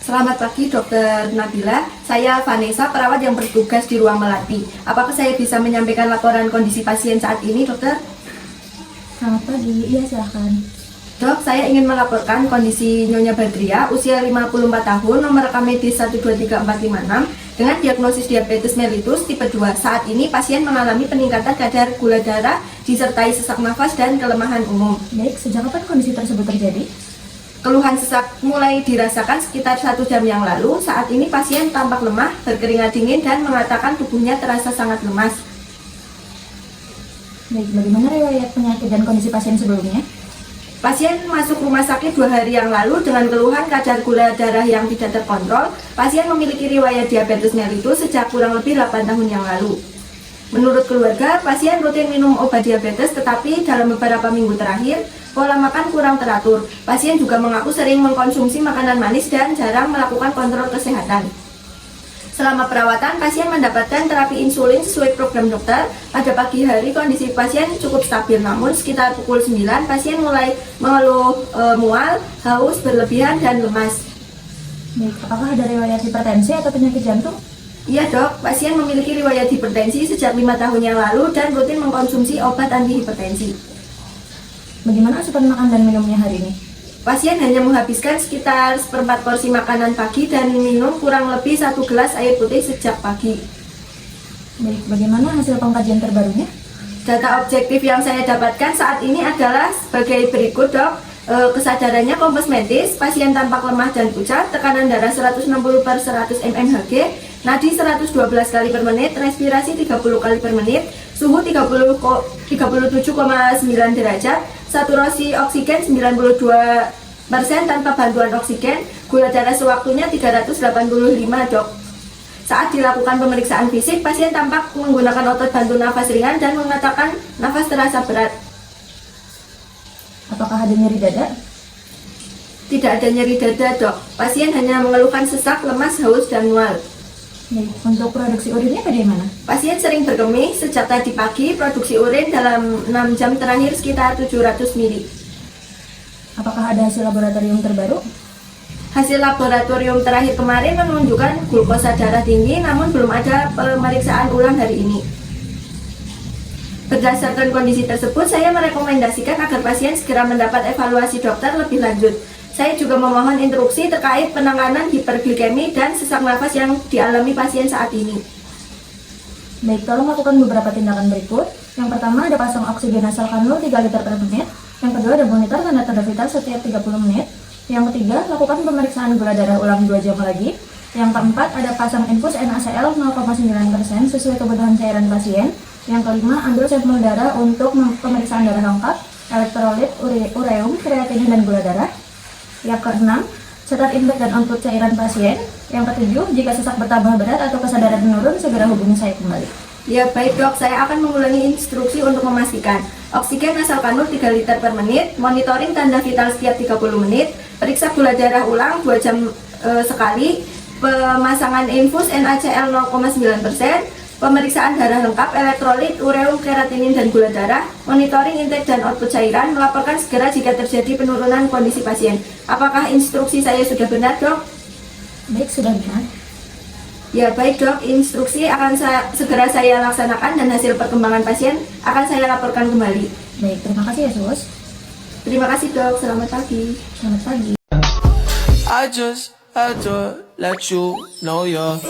Selamat pagi Dokter Nabila, saya Vanessa, perawat yang bertugas di ruang melati. Apakah saya bisa menyampaikan laporan kondisi pasien saat ini, dokter? Selamat pagi, iya silahkan. Dok, saya ingin melaporkan kondisi Nyonya Badria, usia 54 tahun, nomor rekam medis 123456, dengan diagnosis diabetes mellitus tipe 2. Saat ini pasien mengalami peningkatan kadar gula darah, disertai sesak nafas dan kelemahan umum. Baik, sejak kapan kondisi tersebut terjadi? Keluhan sesak mulai dirasakan sekitar 1 jam yang lalu. Saat ini pasien tampak lemah, berkeringat dingin, dan mengatakan tubuhnya terasa sangat lemas. Baik, bagaimana riwayat penyakit dan kondisi pasien sebelumnya? Pasien masuk rumah sakit 2 hari yang lalu dengan keluhan kadar gula darah yang tidak terkontrol. Pasien memiliki riwayat diabetes mellitus sejak kurang lebih 8 tahun yang lalu. Menurut keluarga, pasien rutin minum obat diabetes, tetapi dalam beberapa minggu terakhir, pola makan kurang teratur. Pasien juga mengaku sering mengkonsumsi makanan manis dan jarang melakukan kontrol kesehatan. Selama perawatan, pasien mendapatkan terapi insulin sesuai program dokter. Pada pagi hari, kondisi pasien cukup stabil, namun sekitar pukul 9, pasien mulai mengeluh mual, haus, berlebihan, dan lemas. Baik, apakah ada riwayat hipertensi atau penyakit jantung? Iya dok, pasien memiliki riwayat hipertensi sejak 5 tahun yang lalu dan rutin mengkonsumsi obat anti hipertensi. Bagaimana asupan makan dan minumnya hari ini? Pasien hanya menghabiskan sekitar 1/4 porsi makanan pagi dan minum kurang lebih 1 gelas air putih sejak pagi. Baik, bagaimana hasil pengkajian terbarunya? Data objektif yang saya dapatkan saat ini adalah sebagai berikut dok. Kesadarannya kompos medis, pasien tampak lemah dan pucat, tekanan darah 160/100 mmHg, nadi 112 kali per menit, respirasi 30 kali per menit, suhu 37,9 derajat, saturasi oksigen 92% tanpa bantuan oksigen, gula darah sewaktunya 385 dok. Saat dilakukan pemeriksaan fisik, pasien tampak menggunakan otot bantu nafas ringan dan mengatakan nafas terasa berat. Apakah ada nyeri dada? Tidak ada nyeri dada dok, pasien hanya mengeluhkan sesak, lemas, haus, dan mual. Baik, untuk produksi urinnya bagaimana? Pasien sering berkemih sejak tadi pagi, produksi urin dalam 6 jam terakhir sekitar 700 ml. Apakah ada hasil laboratorium terbaru? Hasil laboratorium terakhir kemarin menunjukkan glukosa darah tinggi, namun belum ada pemeriksaan ulang hari ini. Berdasarkan kondisi tersebut, saya merekomendasikan agar pasien segera mendapat evaluasi dokter lebih lanjut. Saya juga memohon instruksi terkait penanganan hiperglikemi dan sesak nafas yang dialami pasien saat ini. Baik, tolong lakukan beberapa tindakan berikut. Yang pertama, ada pasang oksigen nasal kanul 3 liter per menit. Yang kedua, ada monitor tanda-tanda vital setiap 30 menit. Yang ketiga, lakukan pemeriksaan gula darah ulang 2 jam lagi. Yang keempat, ada pasang infus NaCl 0,9% sesuai kebutuhan cairan pasien. Yang kelima, ambil sampel darah untuk pemeriksaan darah lengkap, elektrolit, ureum, kreatinin, dan gula darah. Yang keenam, catat intake dan output cairan pasien. Yang ketujuh, jika sesak bertambah berat atau kesadaran menurun, segera hubungi saya kembali. Ya baik dok, saya akan mengulangi instruksi untuk memastikan. Oksigen nasal kanul 3 liter per menit, monitoring tanda vital setiap 30 menit, periksa gula darah ulang 2 jam sekali, pemasangan infus NaCl 0,9%, pemeriksaan darah lengkap, elektrolit, ureum, kreatinin, dan gula darah, monitoring intake dan output cairan, melaporkan segera jika terjadi penurunan kondisi pasien. Apakah instruksi saya sudah benar dok? Baik, sudah benar. Ya baik dok, instruksi akan segera saya laksanakan dan hasil perkembangan pasien akan saya laporkan kembali. Baik, terima kasih ya Sus. Terima kasih dok, selamat pagi. Selamat pagi. I just had to let you know you're